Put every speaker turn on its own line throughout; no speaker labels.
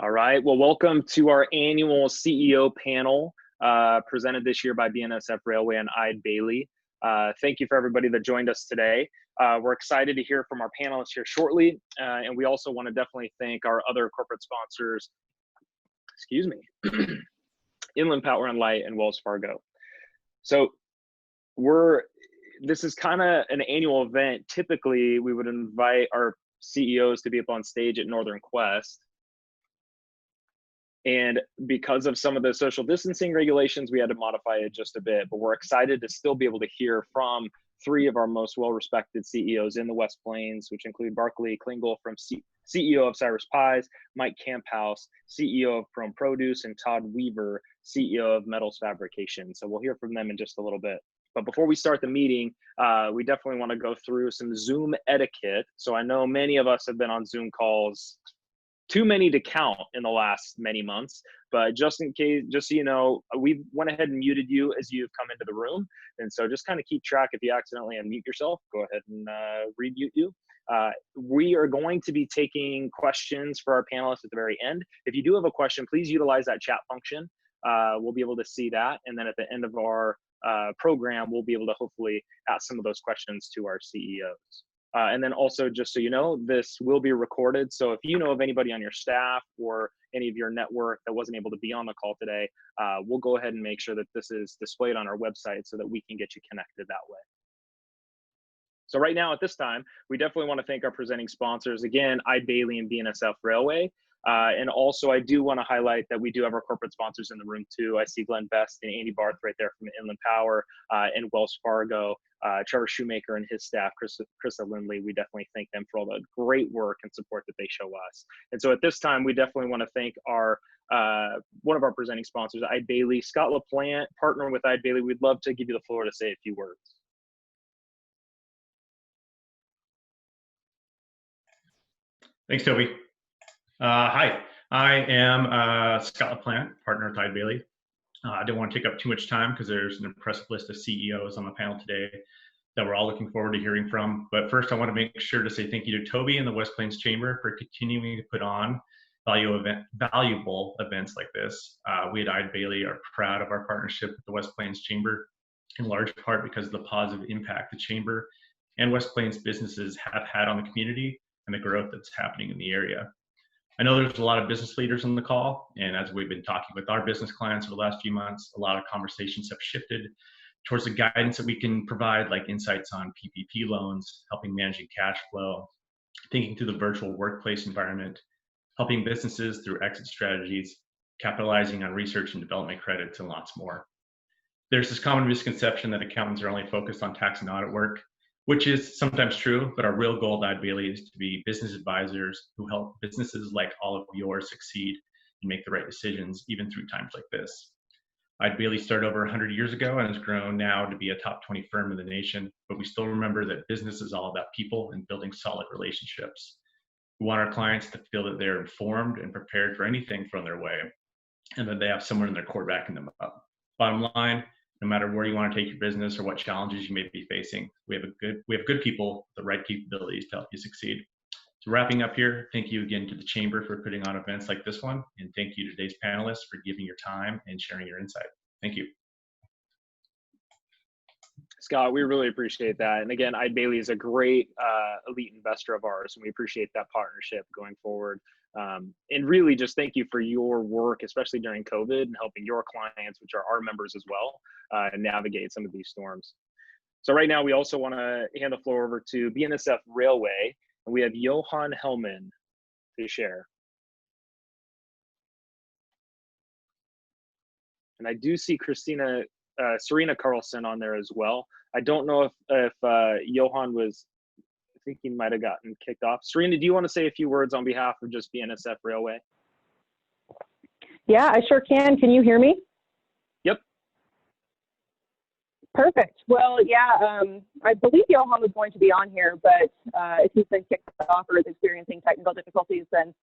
All right, well, welcome to our annual CEO panel presented this year by BNSF Railway and Eide Bailly. Thank you for everybody that joined us today. We're excited to hear from our panelists here shortly, and we also want to definitely thank our other corporate sponsors, excuse me, Inland Power and Light and Wells Fargo. So this is kind of an annual event. Typically, we would invite our CEOs to be up on stage at Northern Quest. And because of some of the social distancing regulations, we had to modify it just a bit, but we're excited to still be able to hear from three of our most well-respected CEOs in the West Plains, which include Barclay Klingel, CEO of Cyrus Pies, Mike Kamphaus, CEO of Peirone Produce, and Todd Weaver, CEO of Metals Fabrication. So we'll hear from them in just a little bit. But before we start the meeting, we definitely want to go through some Zoom etiquette. So I know many of us have been on Zoom calls, too many to count in the last many months, but just in case, just so you know, we went ahead and muted you as you've come into the room. And so just kind of keep track. If you accidentally unmute yourself, go ahead and remute you. We are going to be taking questions for our panelists at the very end. If you do have a question, please utilize that chat function. We'll be able to see that. And then at the end of our program, we'll be able to hopefully ask some of those questions to our CEOs. And then also, just so you know, this will be recorded. So if you know of anybody on your staff or any of your network that wasn't able to be on the call today, we'll go ahead and make sure that this is displayed on our website so that we can get you connected that way. So right now at this time, we definitely want to thank our presenting sponsors, again, Eide Bailly and BNSF Railway. And also, I do want to highlight that we do have our corporate sponsors in the room too. I see Glenn Best and Andy Barth right there from Inland Power and Wells Fargo. Trevor Shoemaker and his staff, Krista Lindley, we definitely thank them for all the great work and support that they show us. And so at this time, we definitely want to thank our one of our presenting sponsors, Eide Bailly. Scott LaPlante, partner with Eide Bailly, we'd love to give you the floor to say a few words.
Thanks, Toby. Hi, I am Scott LaPlante, partner with Eide Bailly. I don't want to take up too much time because there's an impressive list of CEOs on the panel today that we're all looking forward to hearing from. But first, I want to make sure to say thank you to Toby and the West Plains Chamber for continuing to put on valuable events like this. We at Eide Bailly are proud of our partnership with the West Plains Chamber, in large part because of the positive impact the Chamber and West Plains businesses have had on the community and the growth that's happening in the area. I know there's a lot of business leaders on the call, and as we've been talking with our business clients over the last few months, a lot of conversations have shifted towards the guidance that we can provide, like insights on PPP loans, helping managing cash flow, thinking through the virtual workplace environment, helping businesses through exit strategies, capitalizing on research and development credits, and lots more. There's this common misconception that accountants are only focused on tax and audit work, which is sometimes true, but our real goal at Eide Bailly is to be business advisors who help businesses like all of yours succeed and make the right decisions, even through times like this. Eide Bailly started over 100 years ago and has grown now to be a top 20 firm in the nation, but we still remember that business is all about people and building solid relationships. We want our clients to feel that they're informed and prepared for anything thrown their way, and that they have someone in their core backing them up. Bottom line, no matter where you want to take your business or what challenges you may be facing, we have good people with the right capabilities to help you succeed. So wrapping up here, thank you again to the Chamber for putting on events like this one, and thank you to today's panelists for giving your time and sharing your insight. Thank you.
Scott, we really appreciate that. And again, Eide Bailly is a great elite investor of ours, and we appreciate that partnership going forward. And really just thank you for your work, especially during COVID, and helping your clients, which are our members as well, navigate some of these storms. So right now, we also want to hand the floor over to BNSF Railway, and we have Johan Hellman to share. And I do see Serena Carlson on there as well. I don't know if Johan was, I think he might have gotten kicked off. Serena, do you want to say a few words on behalf of just BNSF Railway?
Yeah, I sure can. Can you hear me?
Yep.
Perfect. Well, yeah, I believe Johan was going to be on here, but if he's been kicked off or is experiencing technical difficulties, then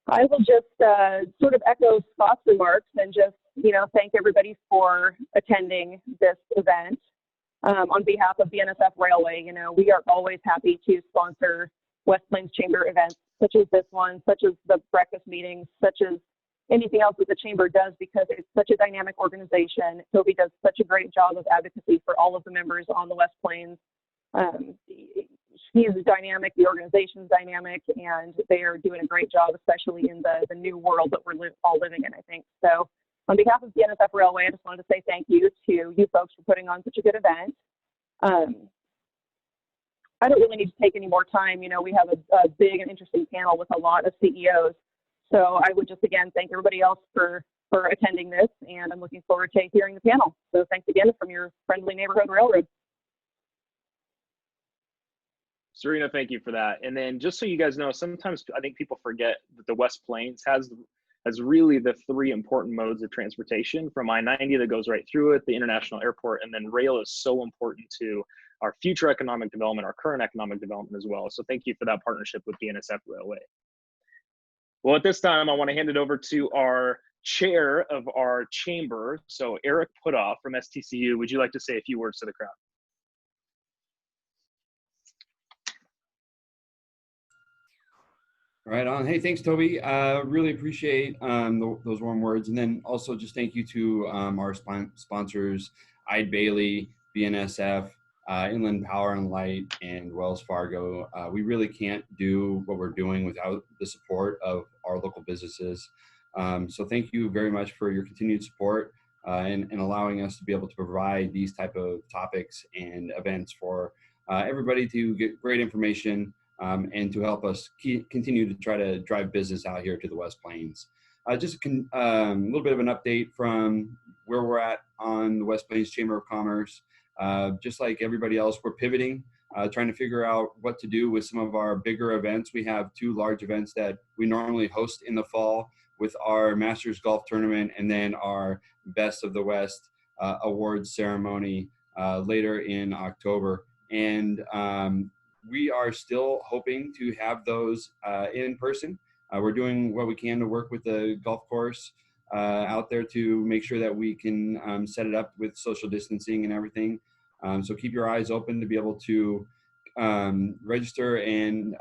I will just sort of echo Scott's remarks and just, thank everybody for attending this event. On behalf of BNSF Railway, we are always happy to sponsor West Plains Chamber events, such as this one, such as the breakfast meetings, such as anything else that the Chamber does, because it's such a dynamic organization. Toby does such a great job of advocacy for all of the members on the West Plains. He's dynamic, the organization's dynamic, and they are doing a great job, especially in the new world that we're all living in, I think. So on behalf of the NSF Railway, I just wanted to say thank you to you folks for putting on such a good event. I don't really need to take any more time. You know, we have a big and interesting panel with a lot of CEOs. So I would just, again, thank everybody else for attending this, and I'm looking forward to hearing the panel. So thanks again from your friendly neighborhood railroad.
Serena, thank you for that. And then just so you guys know, sometimes I think people forget that the West Plains has really the three important modes of transportation, from I-90 that goes right through it, the international airport, and then rail is so important to our future economic development, our current economic development as well. So thank you for that partnership with the NSF Railway. Well, at this time, I want to hand it over to our chair of our chamber. So Eric Putoff from STCU, would you like to say a few words to the crowd?
Right on. Hey, thanks, Toby. Really appreciate those warm words. And then also just thank you to our sponsors, Eide Bailly, BNSF, Inland Power and Light, and Wells Fargo. We really can't do what we're doing without the support of our local businesses. So thank you very much for your continued support and allowing us to be able to provide these type of topics and events for everybody to get great information and to help us continue to try to drive business out here to the West Plains. Just a little bit of an update from where we're at on the West Plains Chamber of Commerce. Just like everybody else, we're pivoting, trying to figure out what to do with some of our bigger events. We have two large events that we normally host in the fall with our Masters Golf Tournament and then our Best of the West awards ceremony later in October. And we are still hoping to have those in person. We're doing what we can to work with the golf course out there to make sure that we can set it up with social distancing and everything. So keep your eyes open to be able to register and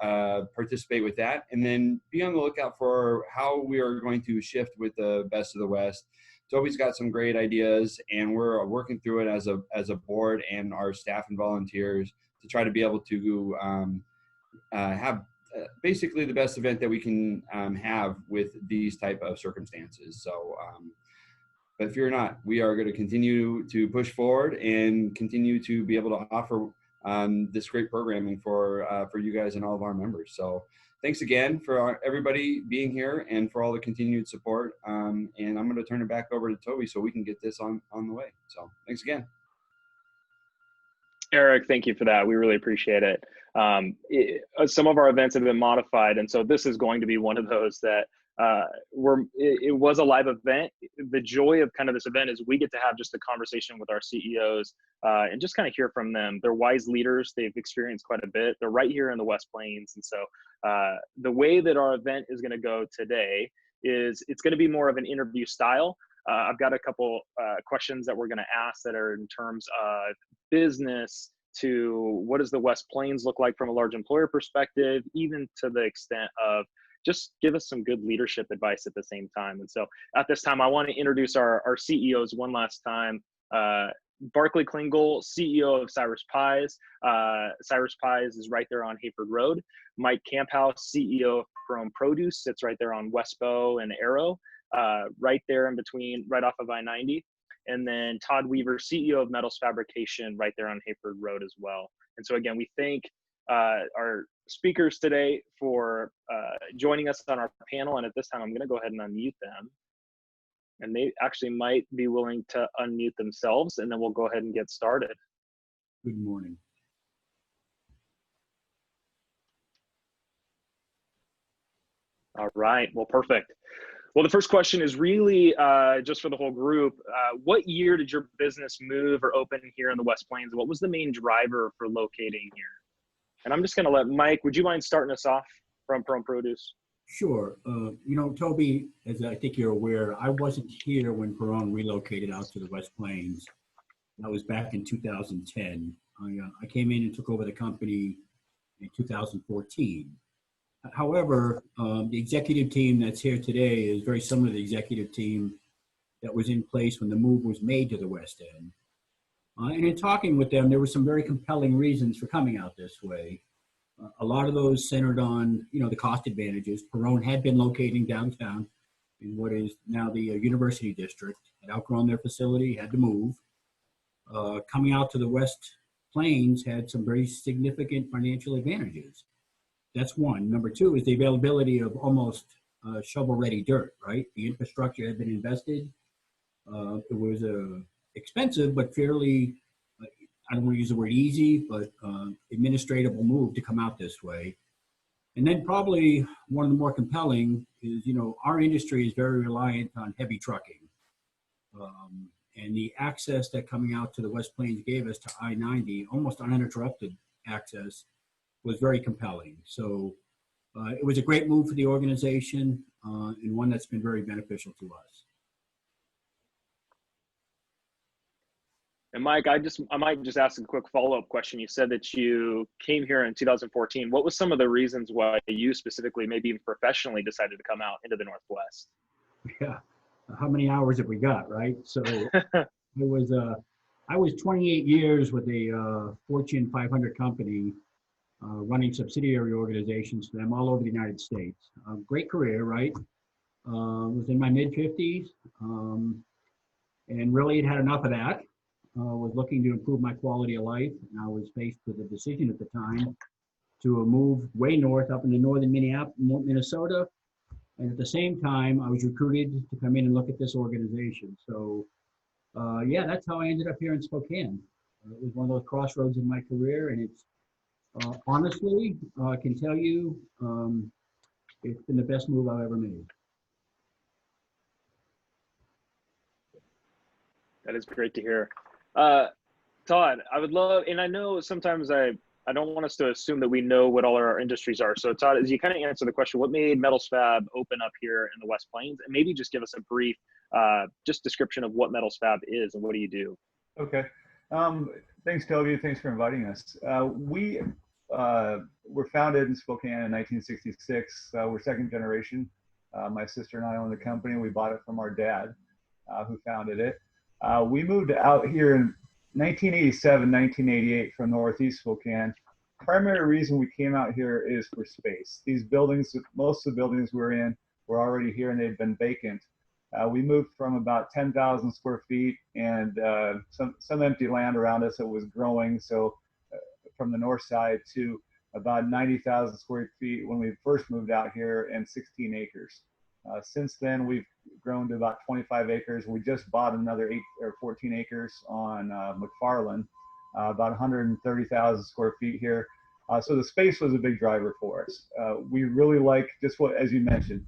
participate with that. And then be on the lookout for how we are going to shift with the Best of the West. Toby's got some great ideas, and we're working through it as a board and our staff and volunteers to try to be able to have basically the best event that we can have with these type of circumstances. So, but fear not, we are going to continue to push forward and continue to be able to offer this great programming for you guys and all of our members. So thanks again for everybody being here and for all the continued support. And I'm going to turn it back over to Toby so we can get this on the way. So thanks again.
Eric, thank you for that. We really appreciate it. Some of our events have been modified, and so this is going to be one of those that it was a live event. The joy of kind of this event is we get to have just a conversation with our CEOs and just kind of hear from them. They're wise leaders. They've experienced quite a bit. They're right here in the West Plains. And so the way that our event is going to go today is it's going to be more of an interview style. I've got a couple questions that we're going to ask that are in terms of business to what does the West Plains look like from a large employer perspective, even to the extent of just give us some good leadership advice at the same time. And so at this time, I want to introduce our CEOs one last time. Barclay Klingel, CEO of Cyrus Pies. Cyrus Pies is right there on Hayford Road. Mike Kamphaus, CEO from Produce, sits right there on Westbow and Arrow, right there in between, right off of I-90. And then Todd Weaver, CEO of Metals Fabrication, right there on Hayford Road as well. And so again, we thank our speakers today for joining us on our panel. And at this time, I'm going to go ahead and unmute them. And they actually might be willing to unmute themselves, and then we'll go ahead and get started.
Good morning.
All right, well, perfect. Well, the first question is really just for the whole group. What year did your business move or open here in the West Plains? What was the main driver for locating here? And I'm just going to let Mike, would you mind starting us off from Produce?
Sure. You know, Toby, as I think you're aware, I wasn't here when Peirone relocated out to the West Plains. That was back in 2010. I came in and took over the company in 2014. However, the executive team that's here today is very similar to the executive team that was in place when the move was made to the West End. And in talking with them, there were some very compelling reasons for coming out this way. A lot of those centered on, the cost advantages. Peirone had been locating downtown in what is now the University District, had outgrown their facility, had to move. Coming out to the West Plains had some very significant financial advantages. That's one. Number two is the availability of almost shovel-ready dirt, right? The infrastructure had been invested. It was expensive, but fairly, I don't want to use the word easy, but administratable move to come out this way. And then probably one of the more compelling is, our industry is very reliant on heavy trucking. And the access that coming out to the West Plains gave us to I-90, almost uninterrupted access, was very compelling. So it was a great move for the organization and one that's been very beneficial to us.
And Mike, I might just ask a quick follow-up question. You said that you came here in 2014. What was some of the reasons why you specifically, maybe even professionally, decided to come out into the Northwest?
Yeah, how many hours have we got, right? So I was 28 years with a Fortune 500 company running subsidiary organizations for them all over the United States. Great career, right? Was in my mid-50s and really had enough of that. Was looking to improve my quality of life, and I was faced with a decision at the time to move way north up into northern Minnesota. And at the same time, I was recruited to come in and look at this organization. So yeah, that's how I ended up here in Spokane. It was one of those crossroads in my career, and it's honestly, I can tell you, it's been the best move I've ever made.
That is great to hear. Todd, I would love, and I know sometimes I don't want us to assume that we know what all our industries are. So Todd, as you kind of answer the question, what made Metals Fab open up here in the West Plains? And maybe just give us a brief just description of what Metals Fab is and what do you do?
Okay. Thanks, Toby. Thanks for inviting us. We were founded in Spokane in 1966. We're second generation. My sister and I own the company. We bought it from our dad, who founded it. We moved out here in 1987, 1988 from Northeast Spokane. Primary reason we came out here is for space. These buildings, most of the buildings we're in, were already here and they've been vacant. We moved from about 10,000 square feet and some empty land around us that was growing. So from the north side to about 90,000 square feet when we first moved out here and 16 acres. Since then, we've grown to about 25 acres. We just bought another 8 or 14 acres on McFarland, about 130,000 square feet here. So the space was a big driver for us. We really like just what, as you mentioned,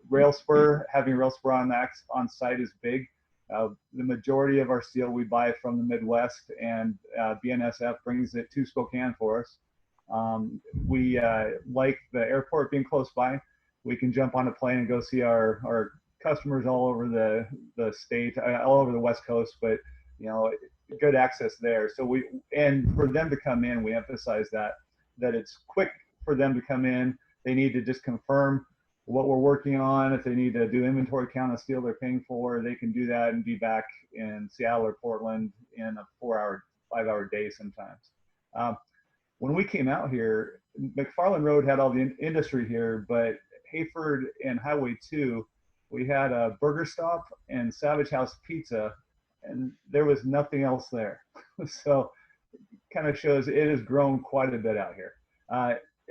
rail spur, having rail spur on site is big. The majority of our steel we buy from the Midwest, and BNSF brings it to Spokane for us. We like the airport being close by. We can jump on a plane and go see our customers all over the state, all over the West Coast, but good access there. So and for them to come in, we emphasize that it's quick for them to come in. They need to just confirm what we're working on. If they need to do inventory count of steel they're paying for, they can do that and be back in Seattle or Portland in a 4-hour, 5-hour day sometimes. When we came out here, McFarland Road had all the industry here, but Hayford and Highway 2, we had a burger stop and Savage House Pizza, and there was nothing else there. So kind of shows it has grown quite a bit out here.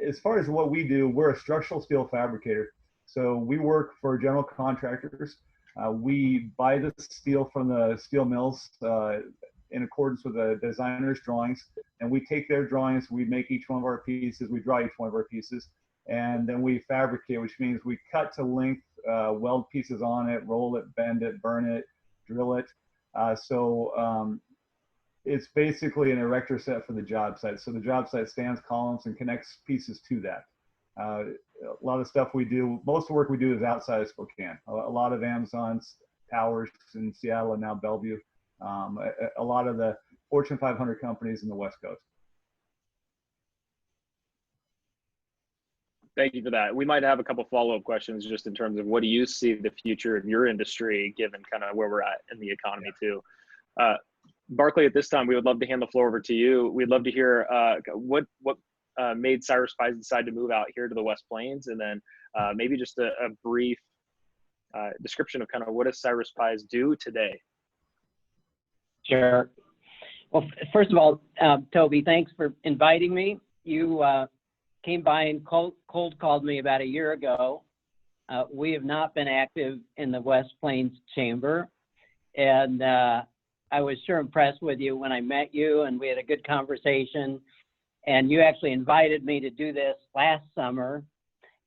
As far as what we do, we're a structural steel fabricator. So we work for general contractors. We buy the steel from the steel mills in accordance with the designer's drawings, and we take their drawings, we make each one of our pieces, we draw each one of our pieces, and then we fabricate, which means we cut to length, weld pieces on it, roll it, bend it, burn it, drill it. It's basically an erector set for the job site. So the job site stands columns and connects pieces to that. A lot of stuff we do, most of the work we do is outside of Spokane. A lot of Amazon's towers in Seattle and now Bellevue. A lot of the Fortune 500 companies in the West Coast.
Thank you for that. We might have a couple follow-up questions just in terms of what do you see the future of your industry, given kind of where we're at in the economy too. Barclay, at this time, we would love to hand the floor over to you. We'd love to hear what made Cyrus Pies decide to move out here to the West Plains, and then maybe just a brief description of kind of what does Cyrus Pies do today?
Sure. Well, first of all, Toby, thanks for inviting me. You came by and cold called me about a year ago. We have not been active in the West Plains Chamber, and I was sure impressed with you when I met you, and we had a good conversation. And you actually invited me to do this last summer,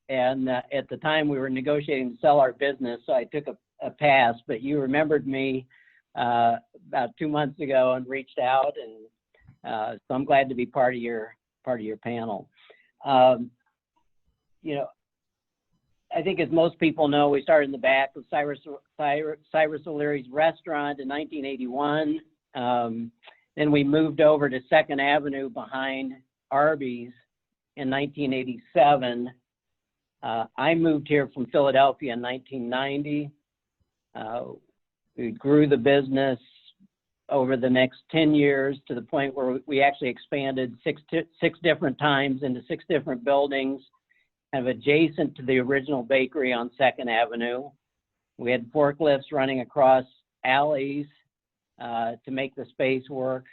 and at the time we were negotiating to sell our business, so I took a pass. But you remembered me about 2 months ago and reached out, and so I'm glad to be part of your panel. You know, I think as most people know, we started in the back of Cyrus O'Leary's restaurant in 1981. Then we moved over to 2nd Avenue behind Arby's in 1987. I moved here from Philadelphia in 1990. We grew the business over the next 10 years to the point where we actually expanded six different times into 6 different buildings, kind of adjacent to the original bakery on 2nd Avenue. We had forklifts running across alleys to make the space work,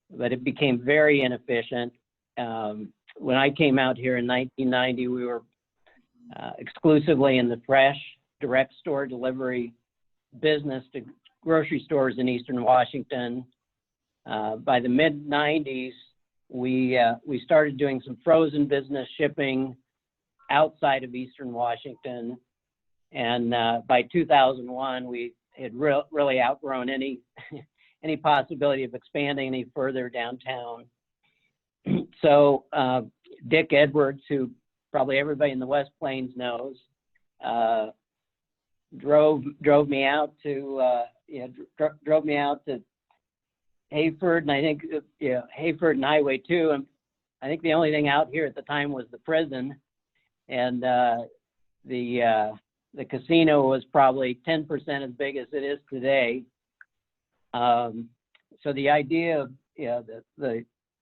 but it became very inefficient. When I came out here in 1990, we were exclusively in the fresh direct store delivery business to grocery stores in Eastern Washington. By the mid-90s, we started doing some frozen business shipping outside of Eastern Washington, and by 2001, we had really outgrown any possibility of expanding any further downtown. So Dick Edwards, who probably everybody in the West Plains knows, drove me out to Hayford, and I think Hayford and Highway 2, and I think the only thing out here at the time was the prison, and the casino was probably 10% as big as it is today. So the idea of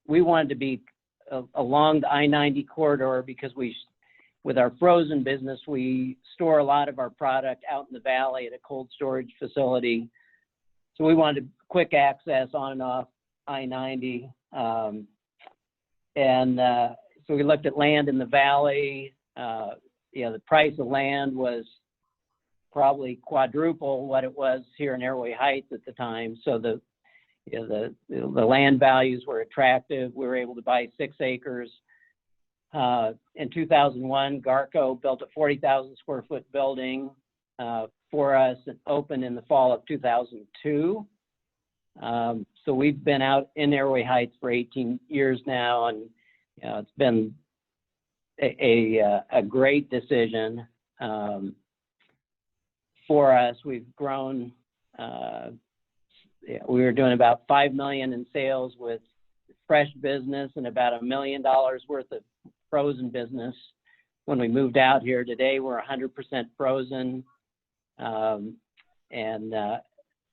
we wanted to be along the I-90 corridor because with our frozen business, we store a lot of our product out in the valley at a cold storage facility. So we wanted quick access on and off I-90. So we looked at land in the valley. The price of land was probably quadruple what it was here in Airway Heights at the time. So the land values were attractive. We were able to buy 6 acres. In 2001, Garco built a 40,000 square foot building for us and opened in the fall of 2002. So we've been out in Airway Heights for 18 years now, and it's been a great decision for us. We've grown. We were doing about $5 million in sales with fresh business and about $1 million worth of frozen business when we moved out here. Today we're 100% frozen, and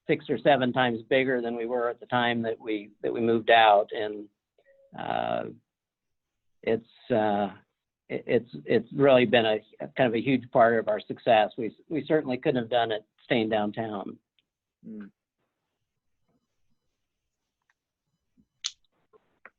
6 or 7 times bigger than we were at the time that we moved out. And it's really been a kind of a huge part of our success. We certainly couldn't have done it staying downtown.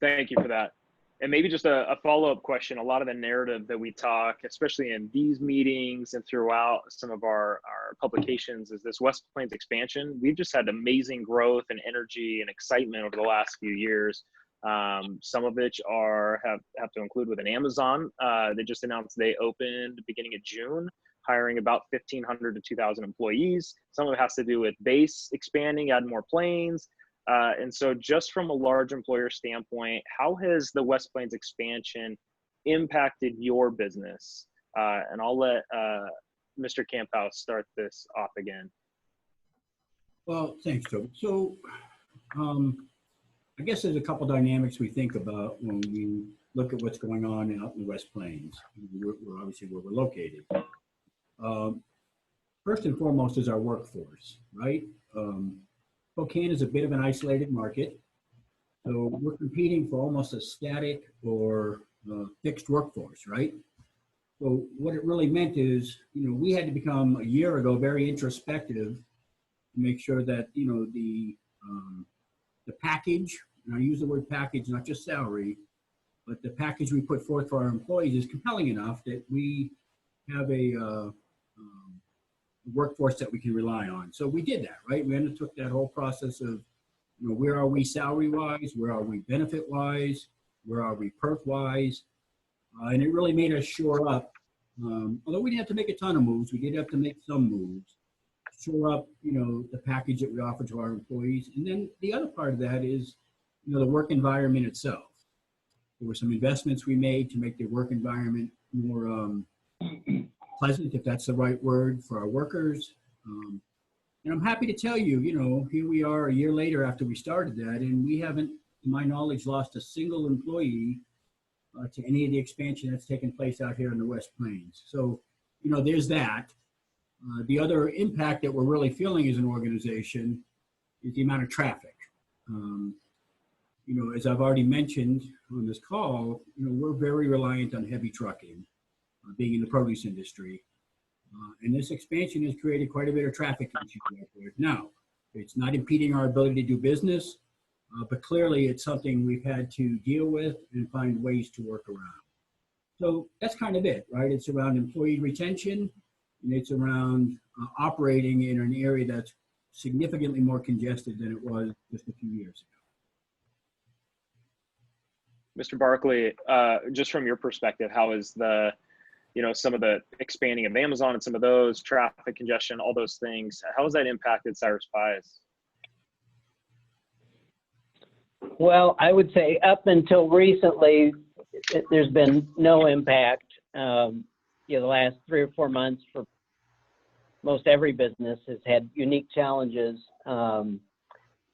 Thank you for that. And maybe just a follow-up question. A lot of the narrative that we talk, especially in these meetings and throughout some of our publications, is this West Plains expansion. We've just had amazing growth and energy and excitement over the last few years. Some of which have to include with an Amazon. They just announced they opened beginning of June, hiring about 1,500 to 2,000 employees. Some of it has to do with base expanding, add more planes. And so just from a large employer standpoint, how has the West Plains expansion impacted your business? And I'll let Mr. Kamphaus start this off again.
Well, thanks, Toby. So I guess there's a couple dynamics we think about when we look at what's going on out in the West Plains. We're obviously where we're located. First and foremost is our workforce, right? Spokane is a bit of an isolated market. So we're competing for almost a static or fixed workforce, right? So what it really meant is, we had to become a year ago very introspective to make sure that, the package, and I use the word package, not just salary, but the package we put forth for our employees is compelling enough that we have a workforce that we can rely on. So we did that, right? We undertook that whole process of, where are we salary-wise? Where are we benefit-wise? Where are we perk-wise? And it really made us shore up. Although we didn't have to make a ton of moves, we did have to make some moves. Shore up, the package that we offer to our employees. And then the other part of that is, the work environment itself. There were some investments we made to make the work environment more pleasant, if that's the right word, for our workers. And I'm happy to tell you, here we are a year later after we started that, and we haven't, to my knowledge, lost a single employee to any of the expansion that's taken place out here in the West Plains. So, there's that. The other impact that we're really feeling as an organization is the amount of traffic. As I've already mentioned on this call, we're very reliant on heavy trucking, being in the produce industry. And this expansion has created quite a bit of traffic issues out there. Now, it's not impeding our ability to do business, but clearly it's something we've had to deal with and find ways to work around. So that's kind of it, right? It's around employee retention, and it's around operating in an area that's significantly more congested than it was just a few years ago.
Mr. Barclay, just from your perspective, how is some of the expanding of Amazon and some of those traffic congestion, all those things, how has that impacted Cyrus Pies?
Well, I would say up until recently, there's been no impact. The last 3 or 4 months for most every business has had unique challenges.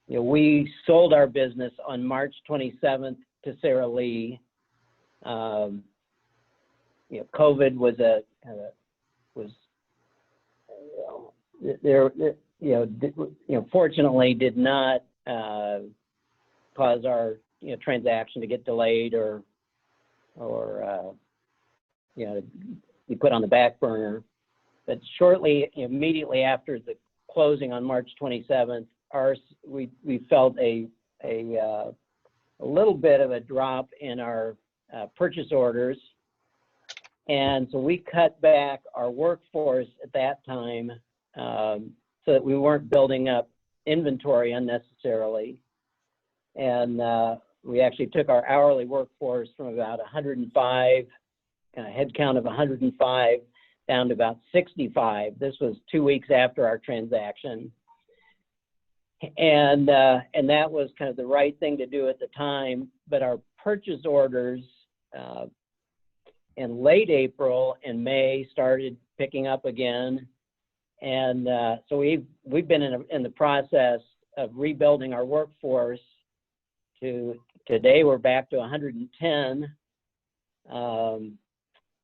We sold our business on March 27th to Sarah Lee. COVID fortunately did not cause our transaction to get delayed or be put on the back burner. But shortly, immediately after the closing on March 27th, we felt a little bit of a drop in our purchase orders. And so we cut back our workforce at that time so that we weren't building up inventory unnecessarily. And we actually took our hourly workforce from about 105, head count of 105, down to about 65. This was 2 weeks after our transaction. And that was kind of the right thing to do at the time. But our purchase orders in late April and May started picking up again. And so we've been in the process of rebuilding our workforce. Today we're back to 110,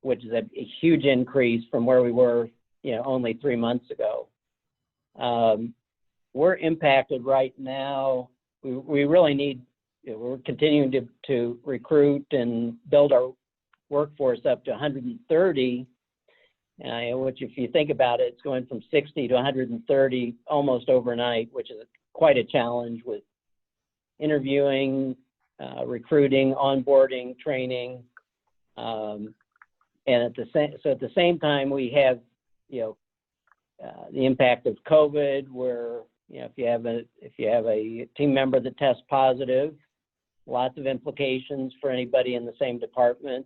which is a huge increase from where we were, only 3 months ago. We're impacted right now. We really need, we're continuing to recruit and build our workforce up to 130, which if you think about it, it's going from 60 to 130 almost overnight, which is quite a challenge with interviewing, recruiting, onboarding, training, and at the same time we have the impact of COVID, where if you have a team member that tests positive, lots of implications for anybody in the same department.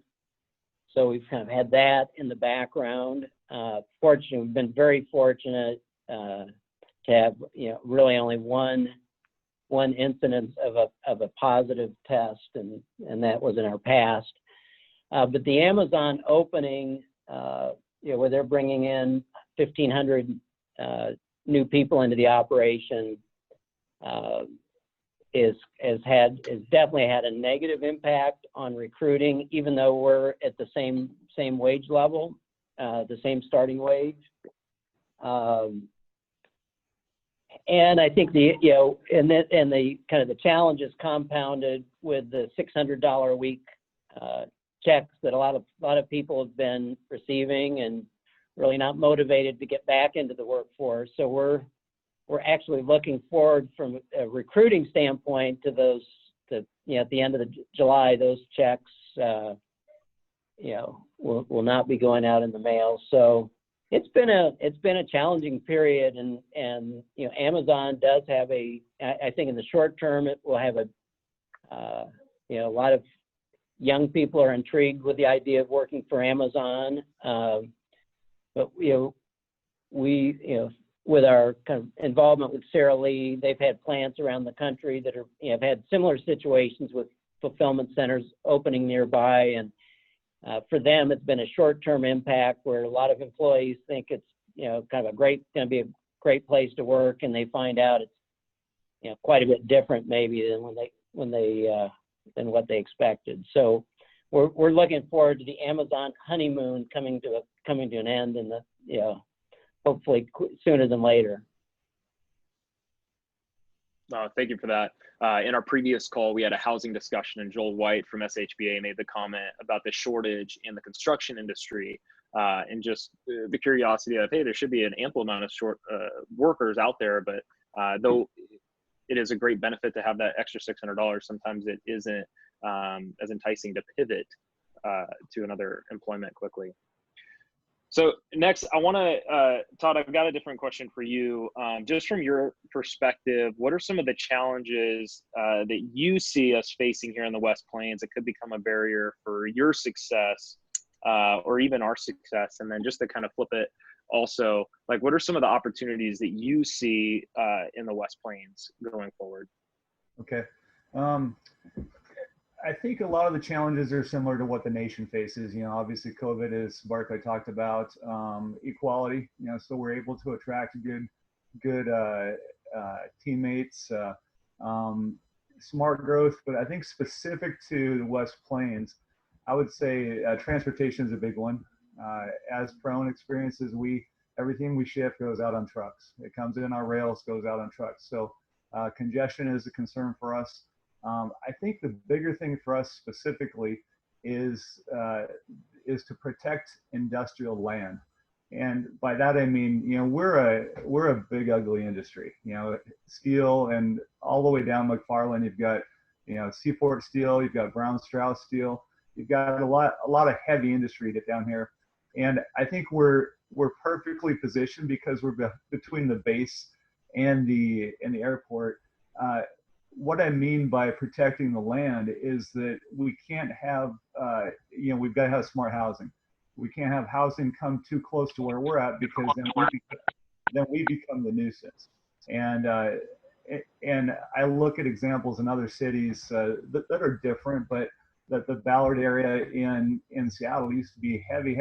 So we've kind of had that in the background. Fortunately, we've been very fortunate to have really only one incidence of a positive test, and that was in our past. But the Amazon opening, where they're bringing in 1,500 new people into the operation, has definitely had a negative impact on recruiting, even though we're at the same wage level, the same starting wage. And I think the kind of the challenge is compounded with the $600 a week checks that a lot of people have been receiving and really not motivated to get back into the workforce. So we're actually looking forward from a recruiting standpoint to those, at the end of July, those checks, will not be going out in the mail. So it's been a challenging period, and Amazon does have I think in the short term it will have a lot of young people are intrigued with the idea of working for Amazon, but we with our kind of involvement with Sara Lee, they've had plants around the country that have had similar situations with fulfillment centers opening nearby, and for them it's been a short-term impact where a lot of employees think it's kind of going to be a great place to work, and they find out it's quite a bit different maybe than what they expected. So we're looking forward to the Amazon honeymoon coming to an end, and hopefully sooner than later.
Thank you for that. In our previous call, we had a housing discussion, and Joel White from SHBA made the comment about the shortage in the construction industry, and just the curiosity of, hey, there should be an ample amount of workers out there, but though it is a great benefit to have that extra $600, sometimes it isn't as enticing to pivot to another employment quickly. So next, I want to, Todd, I've got a different question for you. Just from your perspective, what are some of the challenges that you see us facing here in the West Plains that could become a barrier for your success or even our success? And then just to kind of flip it also, like, what are some of the opportunities that you see in the West Plains going forward?
Okay. I think a lot of the challenges are similar to what the nation faces. Obviously COVID, as Barclay talked about, equality, so we're able to attract good teammates, smart growth. But I think specific to the West Plains, I would say transportation is a big one. As Peirone experiences, everything we ship goes out on trucks. It comes in our rails, goes out on trucks. So congestion is a concern for us. I think the bigger thing for us specifically is to protect industrial land, and by that I mean we're a big ugly industry. Steel, and all the way down McFarland, you've got Seaport Steel, you've got Brown Strauss Steel, you've got a lot of heavy industry down here, and I think we're perfectly positioned because we're between the base and the airport. What I mean by protecting the land is that we can't have, we've got to have smart housing. We can't have housing come too close to where we're at, because then we become the nuisance. And I look at examples in other cities that are different, but that the Ballard area in Seattle used to be heavy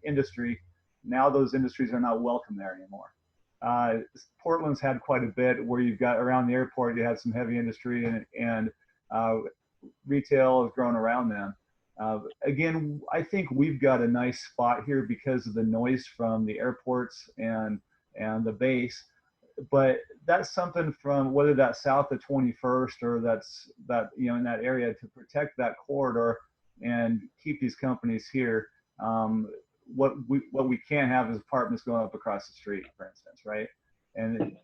industry. Now those industries are not welcome there anymore. Portland's had quite a bit where you've got around the airport, you had some heavy industry, and retail has grown around them. Again, I think we've got a nice spot here because of the noise from the airports and the base, but that's something from whether that's south of 21st or that in that area, to protect that corridor and keep these companies here. What we can't have is apartments going up across the street, for instance, right? And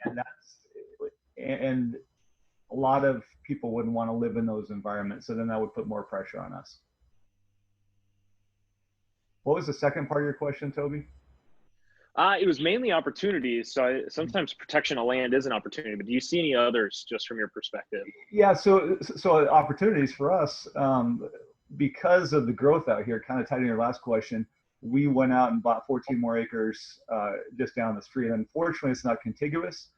a lot of people wouldn't want to live in those environments, so then that would put more pressure on us. What was the second part of your question, Toby?
It was mainly opportunities. So sometimes protection of land is an opportunity, but do you see any others just from your perspective?
Yeah, so opportunities for us, because of the growth out here, kind of tied to your last question, we went out and bought 14 more acres just down the street. Unfortunately, it's not contiguous,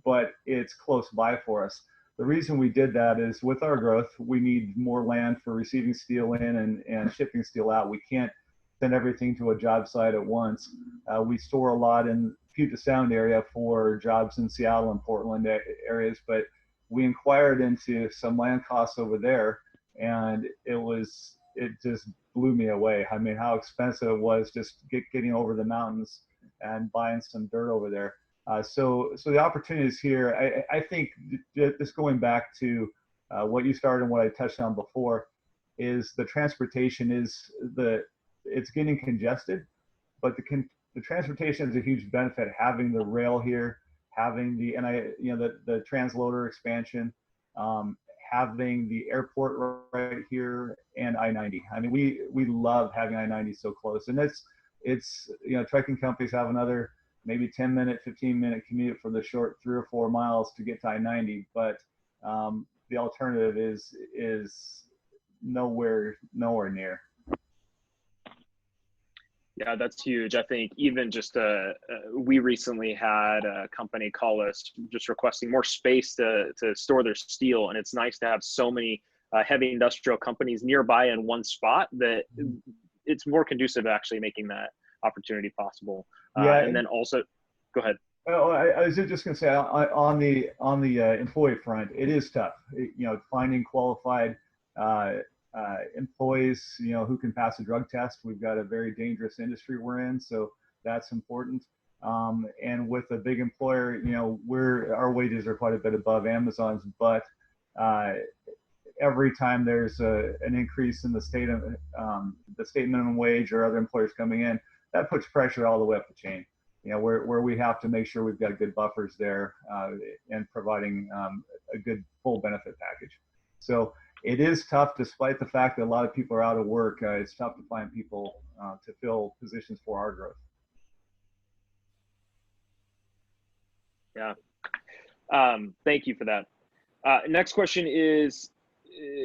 but it's close by for us. The reason we did that is with our growth, we need more land for receiving steel in and shipping steel out. We can't send everything to a job site at once. We store a lot in Puget Sound area for jobs in Seattle and Portland areas, but we inquired into some land costs over there, and it just blew me away. I mean, how expensive it was just getting over the mountains and buying some dirt over there. So the opportunities here, I think just going back to what you started and what I touched on before, is the transportation it's getting congested, but the transportation is a huge benefit. Having the rail here, having the transloader expansion, having the airport right here, and I-90. I mean, we love having I-90 so close, and it's trucking companies have another maybe 10-minute, 15-minute commute for the short 3 or 4 miles to get to I-90, but the alternative is nowhere near.
Yeah, that's huge. I think even just we recently had a company call us just requesting more space to store their steel, and it's nice to have so many heavy industrial companies nearby in one spot that it's more conducive to actually making that opportunity possible.
Yeah,
and then also, go ahead.
Oh, I was just going to say on the employee front, it is tough. Finding qualified employees, who can pass a drug test. We've got a very dangerous industry we're in, so that's important. And with a big employer, our wages are quite a bit above Amazon's, but every time there's an increase in the state minimum wage or other employers coming in, that puts pressure all the way up the chain. Where we have to make sure we've got good buffers there and providing a good full benefit package. So it is tough, despite the fact that a lot of people are out of work. It's tough to find people to fill positions for our growth.
Yeah. Thank you for that. Next question is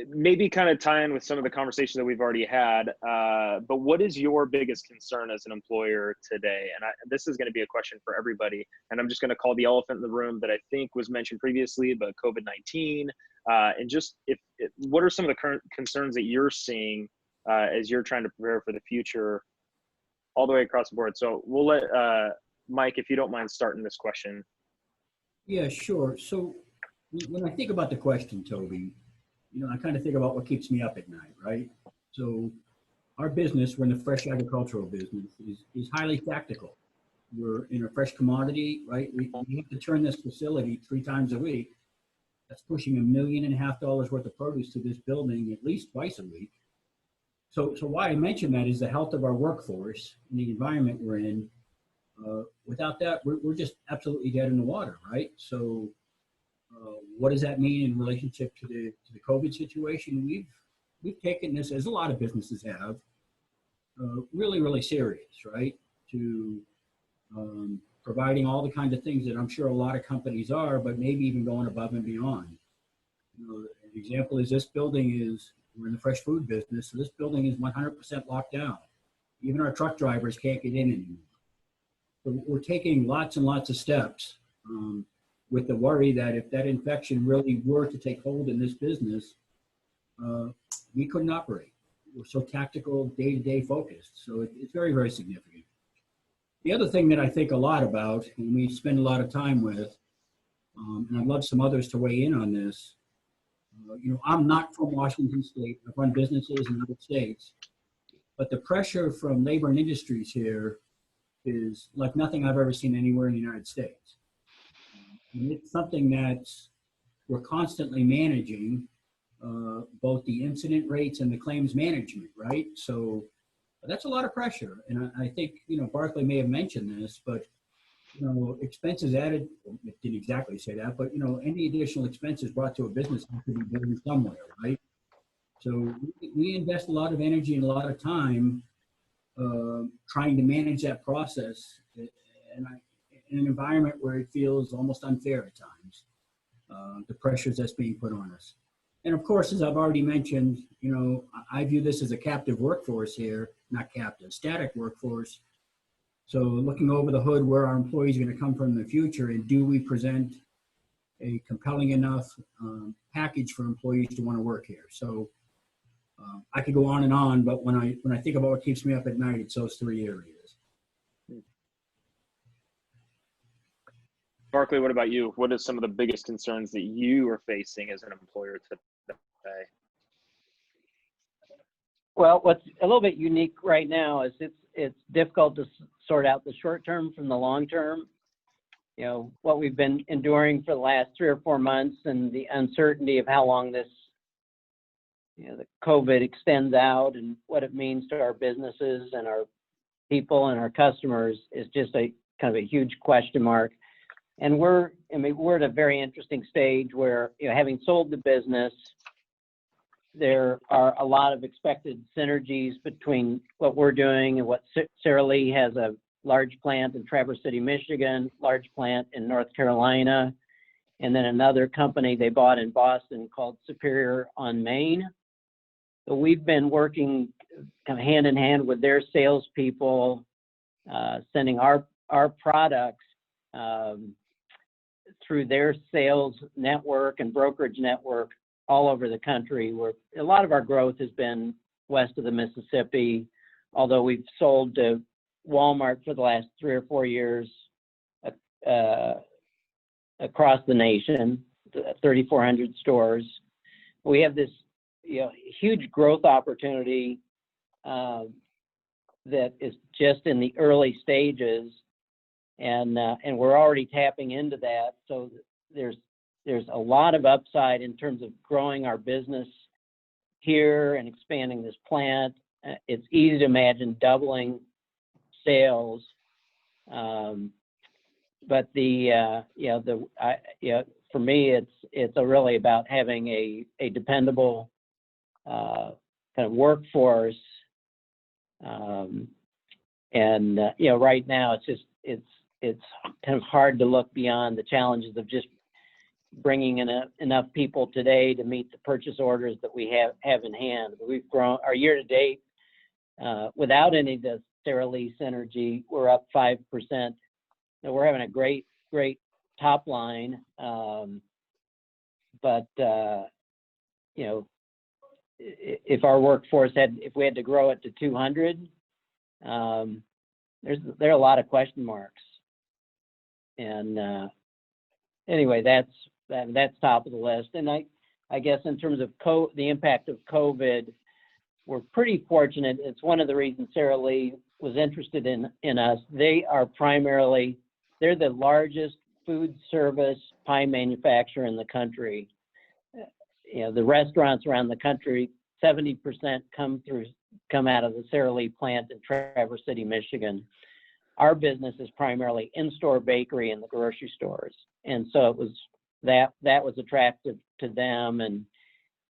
maybe kind of tie in with some of the conversations that we've already had, but what is your biggest concern as an employer today? And this is going to be a question for everybody, and I'm just going to call the elephant in the room that I think was mentioned previously, but COVID-19, and just what are some of the current concerns that you're seeing as you're trying to prepare for the future all the way across the board? So we'll let Mike, if you don't mind starting this question.
Yeah, sure. So when I think about the question, Toby, I kind of think about what keeps me up at night, right? So our business, we're in the fresh agricultural business, is highly tactical. We're in a fresh commodity, right? We have to turn this facility 3 times a week. That's pushing $1.5 million worth of produce to this building at least twice a week. So why I mention that is the health of our workforce and the environment we're in. Without that, we're just absolutely dead in the water, right? So what does that mean in relationship to the COVID situation? We've taken this, as a lot of businesses have, really, really serious, right? To providing all the kinds of things that I'm sure a lot of companies are, but maybe even going above and beyond. An example is this building we're in the fresh food business, so this building is 100% locked down. Even our truck drivers can't get in anymore. So we're taking lots and lots of steps with the worry that if that infection really were to take hold in this business, we couldn't operate. We're so tactical, day-to-day focused. So it's very, very significant. The other thing that I think a lot about, and we spend a lot of time with, and I'd love some others to weigh in on this, I'm not from Washington State. I've run businesses in other states, but the pressure from labor and industries here is like nothing I've ever seen anywhere in the United States. And it's something that we're constantly managing, both the incident rates and the claims management, right? So that's a lot of pressure. And I think, Barclay may have mentioned this, but, expenses added, it didn't exactly say that, but, any additional expenses brought to a business have to be given somewhere, right? So we invest a lot of energy and a lot of time trying to manage that process in an environment where it feels almost unfair at times, the pressures that's being put on us. And of course, as I've already mentioned, I view this as a captive workforce here, not captive, static workforce. So looking over the hood, where our employees are going to come from in the future, and do we present a compelling enough package for employees to want to work here? So I could go on and on, but when I think about what keeps me up at night, it's those 3 areas.
Barclay, what about you? What are some of the biggest concerns that you are facing as an employer today?
Well, what's a little bit unique right now is it's difficult to sort out the short term from the long term. You know, what we've been enduring for the last 3 or 4 months and the uncertainty of how long this, you know, the COVID extends out and what it means to our businesses and our people and our customers is just a kind of a huge question mark. And we're at a very interesting stage where, you know, having sold the business, there are a lot of expected synergies between what we're doing and what Sara Lee has a large plant in Traverse City, Michigan, large plant in North Carolina, and then another company they bought in Boston called Superior on Main. So we've been working kind of hand in hand with their salespeople, sending our products through their sales network and brokerage network all over the country, where a lot of our growth has been west of the Mississippi, although we've sold to Walmart for the last 3 or 4 years across the nation, 3,400 stores. We have this, you know, huge growth opportunity that is just in the early stages, and we're already tapping into that. So there's a lot of upside in terms of growing our business here and expanding this plant. It's easy to imagine doubling sales, but for me, it's really about having a dependable kind of workforce, and you know, right now it's kind of hard to look beyond the challenges of just bringing in enough people today to meet the purchase orders that we have in hand. We've grown our year to date without any of the Sara Lee synergy. We're up 5%. So we're having a great top line, but you know, if our workforce if we had to grow it to 200, there are a lot of question marks. And anyway, that's top of the list. And I guess in terms of the impact of COVID, we're pretty fortunate. It's one of the reasons Sara Lee was interested in us. They're the largest food service pie manufacturer in the country. You know, the restaurants around the country, 70% come out of the Sara Lee plant in Traverse City, Michigan. Our business is primarily in-store bakery in the grocery stores, and so it was that was attractive to them. And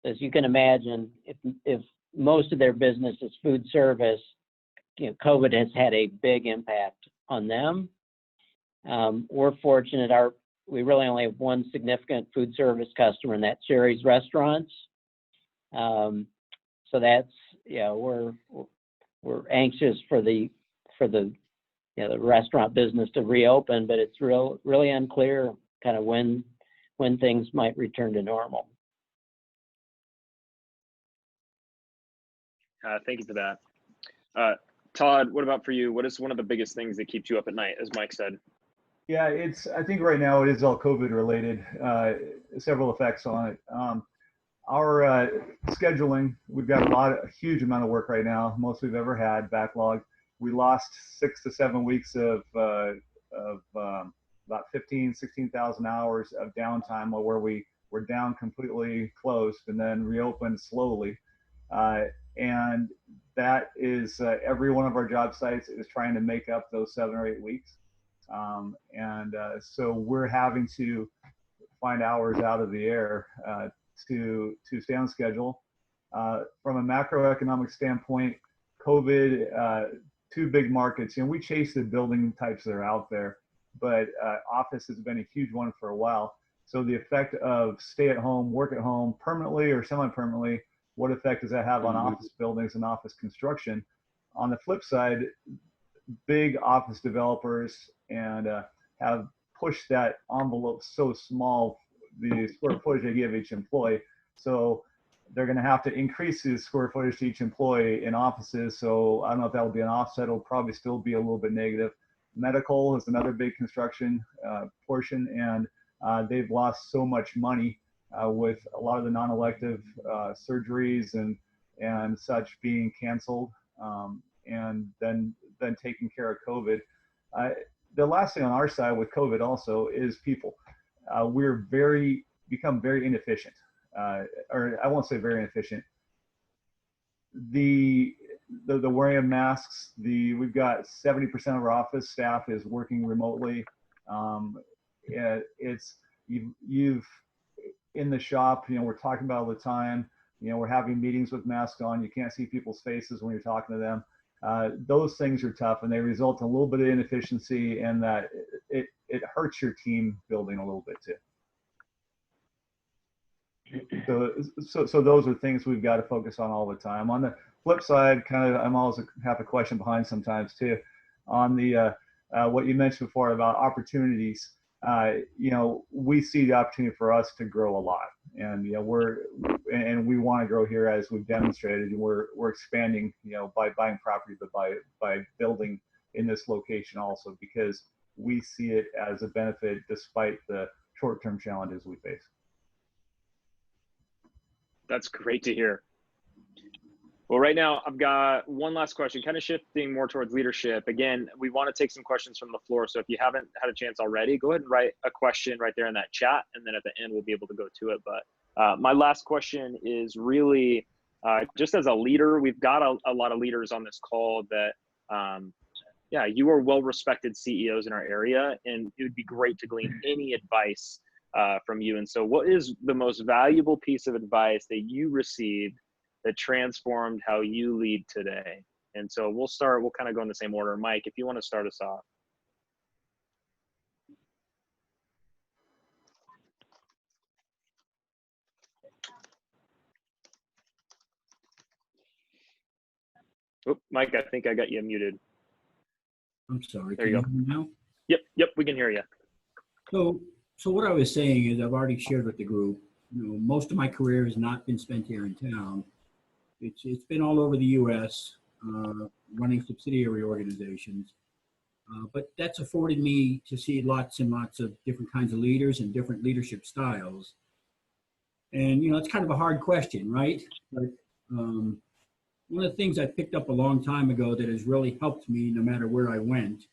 as you can imagine, if most of their business is food service, you know, COVID has had a big impact on them. We're fortunate. We really only have one significant food service customer, and that's Sherry's Restaurants. So that's, you know, we're anxious for the you know, the restaurant business to reopen, but it's really unclear kind of when things might return to normal.
Thank you for that. Todd, what about for you? What is one of the biggest things that keeps you up at night, as Mike said?
Yeah, I think right now it is all COVID related, several effects on it. Our scheduling, we've got a huge amount of work right now, most we've ever had, backlog. We lost 6 to 7 weeks of about 16,000 hours of downtime, where we were down completely closed and then reopened slowly. And that is every one of our job sites is trying to make up those 7 or 8 weeks. So we're having to find hours out of the air to stay on schedule. From a macroeconomic standpoint, COVID, 2 big markets, we chase the building types that are out there, but office has been a huge one for a while. So the effect of stay at home, work at home, permanently or semi-permanently, what effect does that have on office buildings and office construction? On the flip side, big office developers have pushed that envelope so small, the square footage they give each employee. So they're going to have to increase the square footage to each employee in offices. So I don't know if that will be an offset. It'll probably still be a little bit negative. Medical is another big construction portion, and they've lost so much money with a lot of the non-elective surgeries and such being canceled, and then taking care of COVID. The last thing on our side with COVID also is people. We're become very inefficient, or I won't say very inefficient. The wearing of masks, we've got 70% of our office staff is working remotely. You've in the shop, we're talking about all the time, we're having meetings with masks on. You can't see people's faces when you're talking to them. Those things are tough, and they result in a little bit of inefficiency, and that it hurts your team building a little bit too. So those are things we've got to focus on all the time. On the flip side, I'm always have a question behind sometimes too, on the what you mentioned before about opportunities. We see the opportunity for us to grow a lot, and we want to grow here as we've demonstrated, and we're expanding, by buying property, but by building in this location also, because we see it as a benefit despite the short-term challenges we face.
That's great to hear. Well, right now I've got one last question, kind of shifting more towards leadership. Again, we want to take some questions from the floor. So if you haven't had a chance already, go ahead and write a question right there in that chat. And then at the end, we'll be able to go to it. But my last question is really just as a leader, we've got a lot of leaders on this call that, you are well-respected CEOs in our area, and it would be great to glean any advice from you. And so what is the most valuable piece of advice that you received that transformed how you lead today? And so we'll kind of go in the same order. Mike, if you want to start us off. Oh, Mike, I think I got you muted.
I'm sorry.
There you go.
Hear me now?
Yep, we can hear you.
So what I was saying is, I've already shared with the group, most of my career has not been spent here in town. It's been all over the U.S., running subsidiary organizations. But that's afforded me to see lots and lots of different kinds of leaders and different leadership styles. And, it's kind of a hard question, right? But one of the things I picked up a long time ago that has really helped me no matter where I went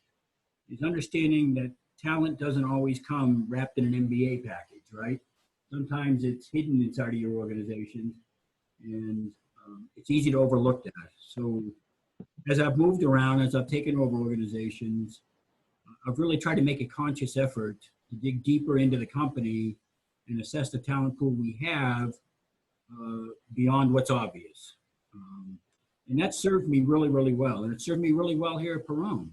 is understanding that talent doesn't always come wrapped in an MBA package, right? Sometimes it's hidden inside of your organization, and it's easy to overlook that. So as I've moved around, as I've taken over organizations, I've really tried to make a conscious effort to dig deeper into the company and assess the talent pool we have beyond what's obvious. And that served me really, really well. And it served me really well here at Peirone.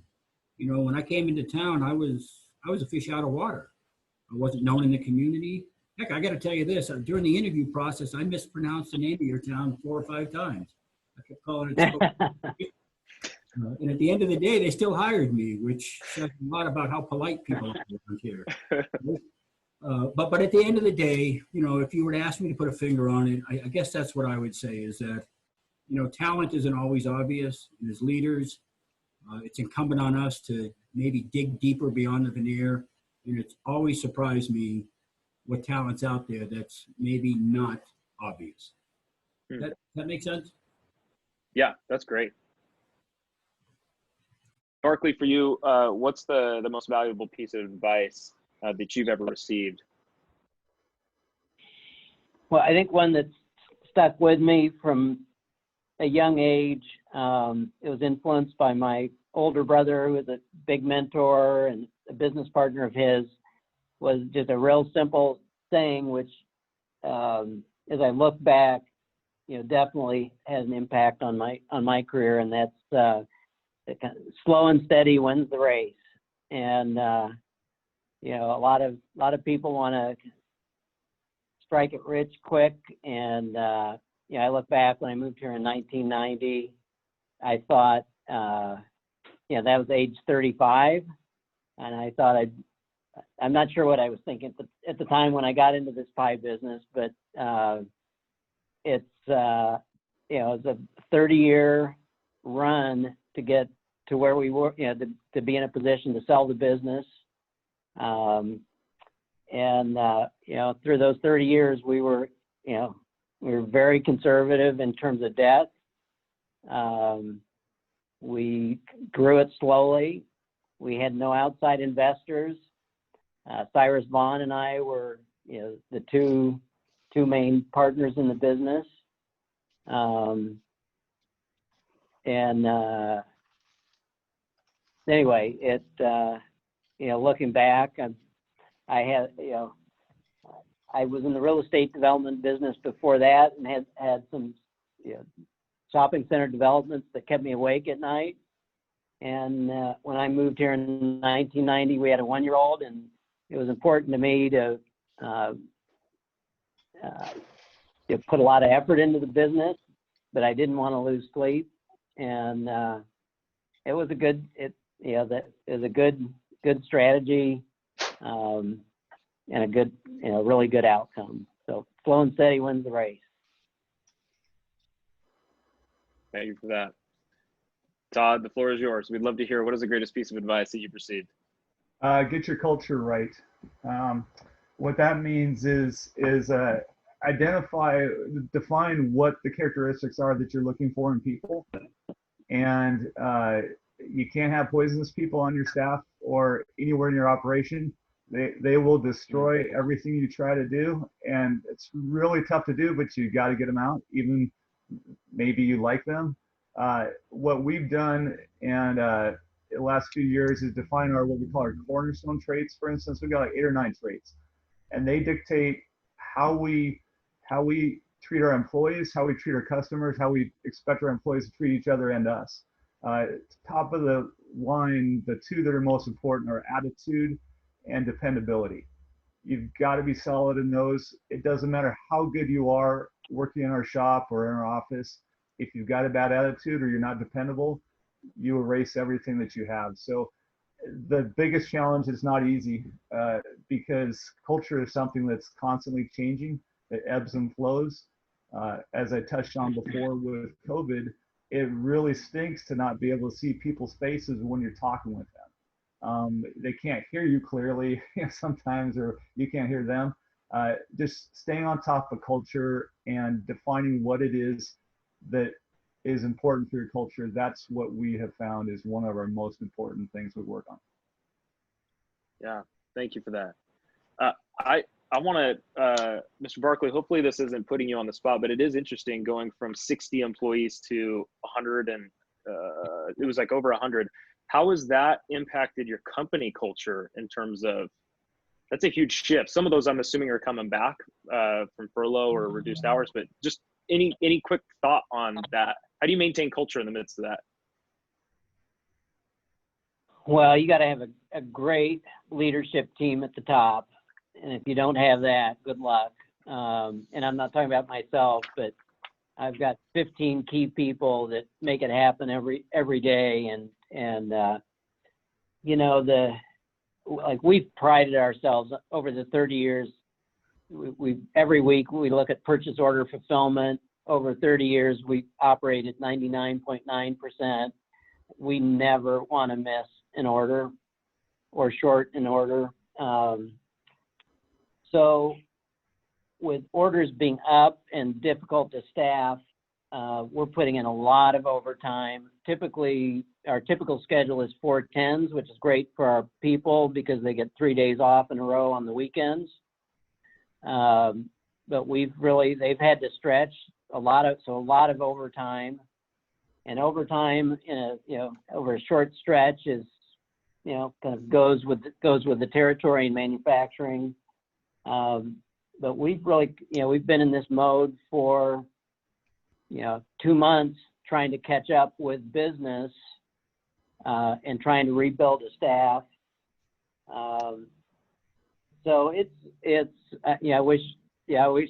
When I came into town, I was a fish out of water. I wasn't known in the community. Heck, I got to tell you this, during the interview process, I mispronounced the name of your town 4 or 5 times. I kept calling it. And at the end of the day, they still hired me, which says a lot about how polite people are around here. But at the end of the day, if you were to ask me to put a finger on it, I guess that's what I would say is that, talent isn't always obvious. And as leaders, it's incumbent on us to maybe dig deeper beyond the veneer. And it's always surprised me what talent's out there that's maybe not obvious. That make sense?
Yeah, that's great. Barclay, for you, what's the most valuable piece of advice that you've ever received?
Well, I think one that's stuck with me from a young age, it was influenced by my older brother, who was a big mentor and a business partner of his, was just a real simple saying, which as I look back, definitely has an impact on my career, and that's slow and steady wins the race. And a lot of people want to strike it rich quick, and I look back when I moved here in 1990, I thought that was age 35, and I thought I'm not sure what I was thinking at the time when I got into this pie business, but it's a 30-year run to get to where we were, to be in a position to sell the business. Through those 30 years, we were very conservative in terms of debt. We grew it slowly. We had no outside investors. Cyrus Vaughn and I were, the two main partners in the business. Anyway, looking back, I was in the real estate development business before that, and had some shopping center developments that kept me awake at night. And when I moved here in 1990, we had a 1-year-old, and it was important to me to put a lot of effort into the business, but I didn't want to lose sleep. And it was a good strategy, and a good, really good outcome. So slow and steady wins the race.
Thank you for that. Todd, the floor is yours. We'd love to hear, what is the greatest piece of advice that you've received?
Get your culture right. What that means is define what the characteristics are that you're looking for in people. And you can't have poisonous people on your staff or anywhere in your operation. They will destroy everything you try to do. And it's really tough to do, but you got to get them out, even maybe you like them. What we've done and the last few years is define what we call our cornerstone traits. For instance, we've got like 8 or 9 traits, and they dictate how we treat our employees, how we treat our customers, how we expect our employees to treat each other and us. Top of the line, the 2 that are most important are attitude and dependability. You've got to be solid in those. It doesn't matter how good you are working in our shop or in our office. If you've got a bad attitude or you're not dependable, you erase everything that you have. So the biggest challenge is not easy, because culture is something that's constantly changing. It ebbs and flows. As I touched on before with COVID, it really stinks to not be able to see people's faces when you're talking with them. They can't hear you clearly sometimes, or you can't hear them. Just staying on top of culture and defining what it is that is important for your culture. That's what we have found is one of our most important things we work on.
Yeah, thank you for that. I want to, Mr. Barclay, hopefully this isn't putting you on the spot, but it is interesting going from 60 employees to 100, and it was like over 100. How has that impacted your company culture in terms of, that's a huge shift. Some of those I'm assuming are coming back from furlough or reduced hours, but just any quick thought on that? How do you maintain culture in the midst of that?
Well, you got to have a great leadership team at the top. And if you don't have that, good luck. And I'm not talking about myself, but I've got 15 key people that make it happen every day. And we've prided ourselves over the 30 years. Every week we look at purchase order fulfillment. Over 30 years, we operate at 99.9%. We never want to miss an order or short an order. So with orders being up and difficult to staff, we're putting in a lot of overtime. Typically, our typical schedule is 4/10s, which is great for our people because they get 3 days off in a row on the weekends. But they've had to stretch a lot of overtime, and overtime over a short stretch is, kind of goes with the territory and manufacturing. But we've really, we've been in this mode for, 2 months trying to catch up with business, and trying to rebuild a staff. So I wish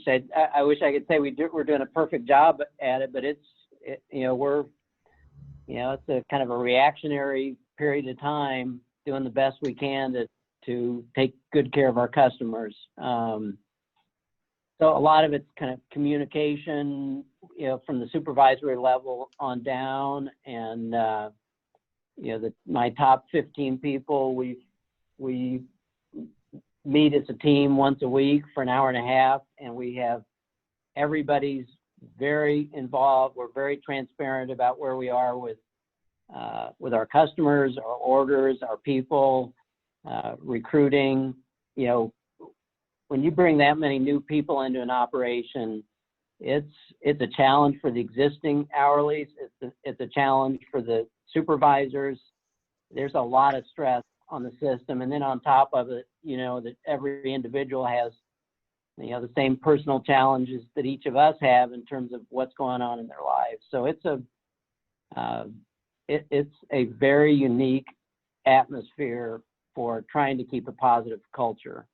I could say we're doing a perfect job at it, but it's a kind of a reactionary period of time, doing the best we can to take good care of our customers. So a lot of it's kind of communication, from the supervisory level on down, and my top 15 people, we meet as a team once a week for an hour and a half, and we have everybody's very involved. We're very transparent about where we are with our customers, our orders, our people, recruiting. When you bring that many new people into an operation, it's a challenge for the existing hourlies. It's a challenge for the supervisors. There's a lot of stress on the system, and then on top of it, that every individual has the same personal challenges that each of us have in terms of what's going on in their lives. So it's a very unique atmosphere for trying to keep a positive culture.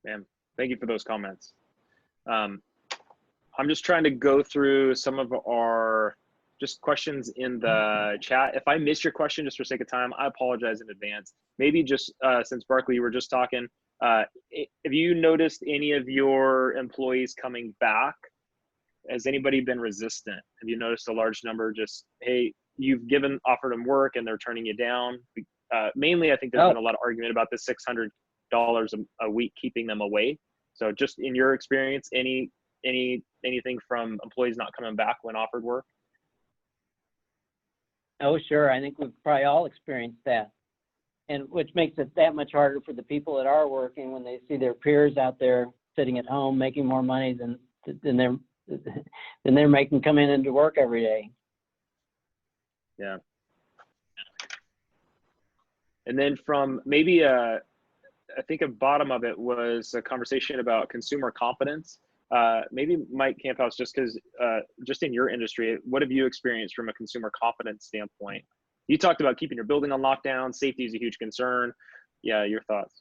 Man, thank you for those comments. I'm just trying to go through some of our just questions in the chat. If I miss your question just for sake of time, I apologize in advance. Maybe just since Barclay, you were just talking, have you noticed any of your employees coming back? Has anybody been resistant? Have you noticed a large number just, hey, you've offered them work and they're turning you down? Mainly, I think there's been a lot of argument about the $600 a week keeping them away. So just in your experience, anything from employees not coming back when offered work?
Oh, sure. I think we've probably all experienced that. And which makes it that much harder for the people that are working when they see their peers out there sitting at home making more money than they're making coming into work every day.
Yeah. And then from maybe I think a bottom of it was a conversation about consumer confidence. Maybe Mike Kamphaus, just because just in your industry, what have you experienced from a consumer confidence standpoint? You talked about keeping your building on lockdown. Safety is a huge concern. Yeah, your thoughts.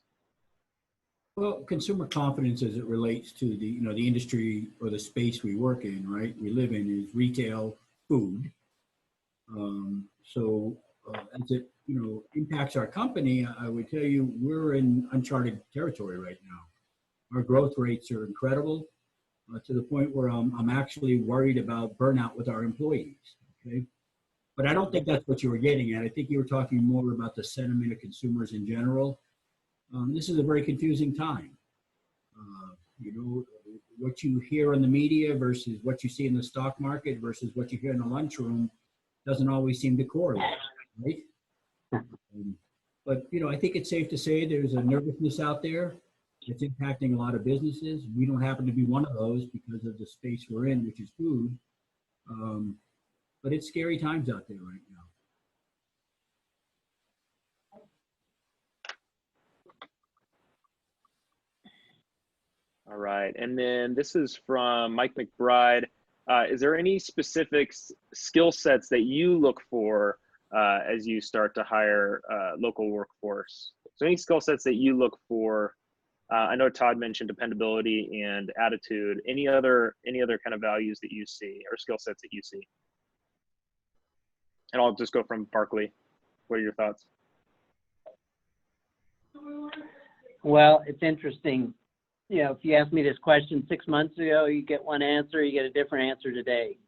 Well, consumer confidence as it relates to the industry or the space we work in, right? We live in is retail food. So as it impacts our company, I would tell you we're in uncharted territory right now. Our growth rates are incredible to the point where I'm actually worried about burnout with our employees. Okay. But I don't think that's what you were getting at. I think you were talking more about the sentiment of consumers in general. This is a very confusing time. What you hear in the media versus what you see in the stock market versus what you hear in the lunchroom doesn't always seem to correlate, right? But I think it's safe to say there's a nervousness out there that's impacting a lot of businesses. We don't happen to be one of those because of the space we're in, which is food. But it's scary times out there right now.
All right, and then this is from Mike McBride. Is there any specific skill sets that you look for as you start to hire local workforce? So any skill sets that you look for? I know Todd mentioned dependability and attitude. Any other kind of values that you see or skill sets that you see? And I'll just go from Barclay. What are your thoughts?
Well, it's interesting. If you asked me this question 6 months ago, you get one answer, you get a different answer today.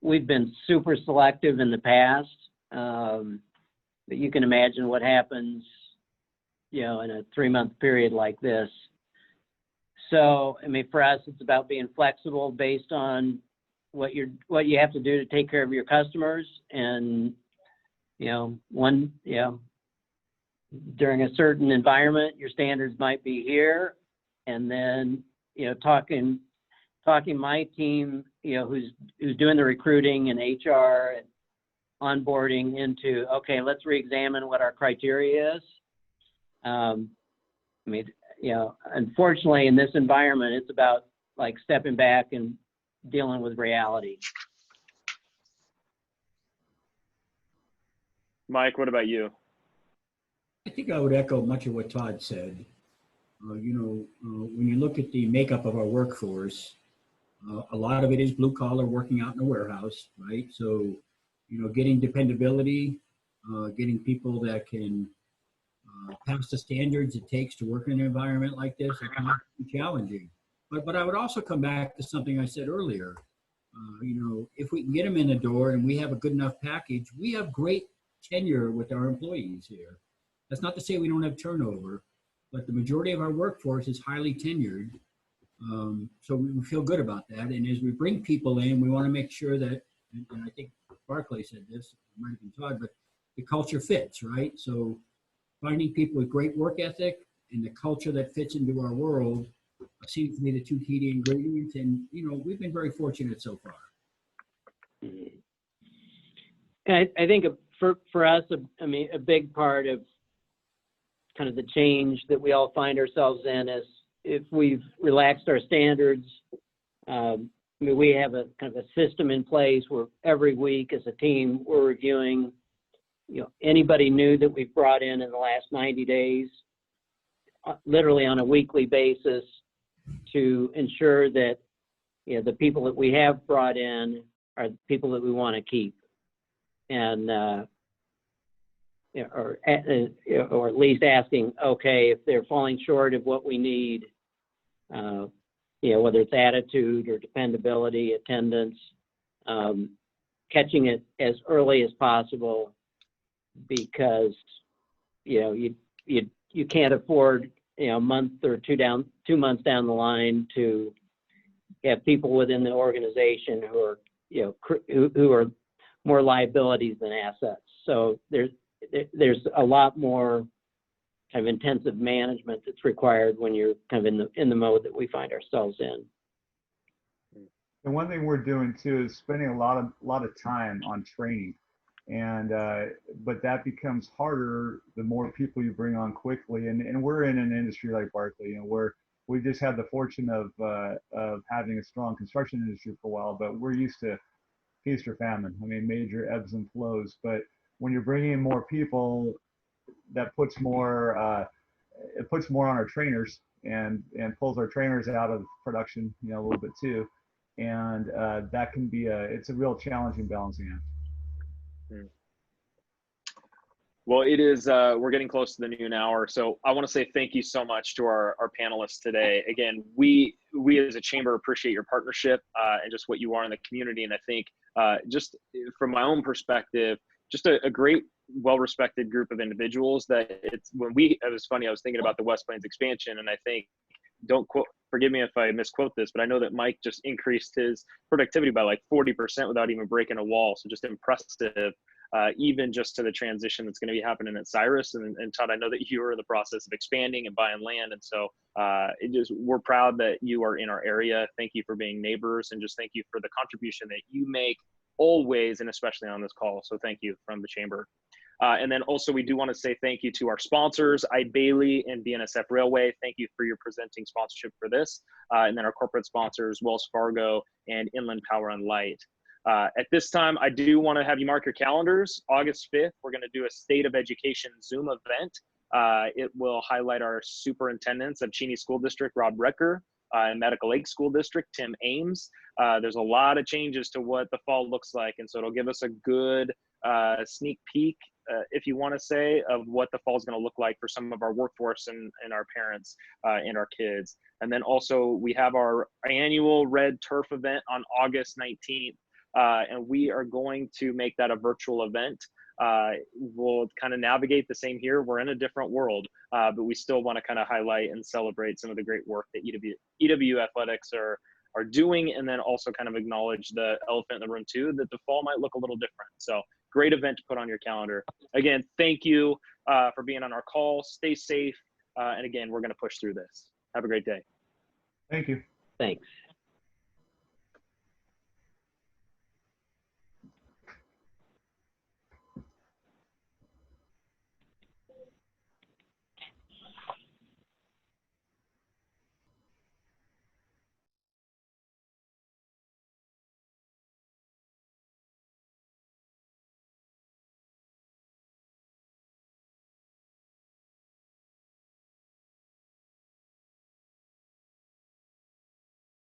We've been super selective in the past, but you can imagine what happens, in a 3-month period like this. So, for us, it's about being flexible based on what you have to do to take care of your customers, and during a certain environment, your standards might be here, and then talking my team, who's doing the recruiting and HR and onboarding into, okay, let's re-examine what our criteria is. Unfortunately, in this environment, it's about like stepping back and dealing with reality.
Mike, what about you?
I think I would echo much of what Todd said. When you look at the makeup of our workforce, a lot of it is blue collar working out in a warehouse, right? So, getting dependability, getting people that can pass the standards it takes to work in an environment like this, it can be challenging. But I would also come back to something I said earlier. If we can get them in the door and we have a good enough package, we have great tenure with our employees here. That's not to say we don't have turnover, but the majority of our workforce is highly tenured. So we feel good about that. And as we bring people in, we want to make sure that, and I think Barclay said this, it might have been Todd, but the culture fits, right? So finding people with great work ethic and the culture that fits into our world seems to be the two key ingredients. And, we've been very fortunate so far.
I think for us, a big part of kind of the change that we all find ourselves in is if we've relaxed our standards. We have a kind of a system in place where every week as a team we're reviewing, anybody new that we've brought in the last 90 days, literally on a weekly basis, to ensure that the people that we have brought in are the people that we want to keep, and or at least asking, okay, if they're falling short of what we need, whether it's attitude or dependability, attendance, catching it as early as possible, because you can't afford a month or 2 months down the line to have people within the organization who are who are more liabilities than assets. So there's a lot more kind of intensive management that's required when you're kind of in the mode that we find ourselves in.
And one thing we're doing too is spending a lot of time on training, and but that becomes harder the more people you bring on quickly. And we're in an industry like Barclay, where we just had the fortune of having a strong construction industry for a while, but we're used to feast or famine. Major ebbs and flows. But when you're bringing in more people, that puts more it puts more on our trainers and pulls our trainers out of production, a little bit too. And that can be it's a real challenging balancing act.
Well, it is, we're getting close to the noon hour. So I want to say thank you so much to our panelists today. Again, we as a chamber appreciate your partnership and just what you are in the community. And I think just from my own perspective, just a great, well-respected group of individuals that it was funny, I was thinking about the West Plains expansion, and I think, forgive me if I misquote this, but I know that Mike just increased his productivity by like 40% without even breaking a wall. So just impressive, even just to the transition that's going to be happening at Cyrus. And Todd, I know that you are in the process of expanding and buying land. And so we're proud that you are in our area. Thank you for being neighbors, and just thank you for the contribution that you make always, and especially on this call. So thank you from the chamber. And then also we do want to say thank you to our sponsors, Eide Bailly and BNSF Railway. Thank you for your presenting sponsorship for this. And then our corporate sponsors, Wells Fargo and Inland Power and Light. At this time, I do want to have you mark your calendars. August 5th, we're going to do a State of Education Zoom event. It will highlight our superintendents of Cheney School District, Rob Recker, and Medical Lake School District, Tim Ames. There's a lot of changes to what the fall looks like, and so it'll give us a good sneak peek, if you want to say, of what the fall is going to look like for some of our workforce and our parents and our kids. And then also we have our annual Red Turf event on August 19th, and we are going to make that a virtual event. We'll kind of navigate the same here. We're in a different world, but we still want to kind of highlight and celebrate some of the great work that EW athletics are doing, and then also kind of acknowledge the elephant in the room too, that the fall might look a little different. So great event to put on your calendar. Again, thank you for being on our call. Stay safe. And again, we're going to push through this. Have a great day.
Thank you.
Thanks.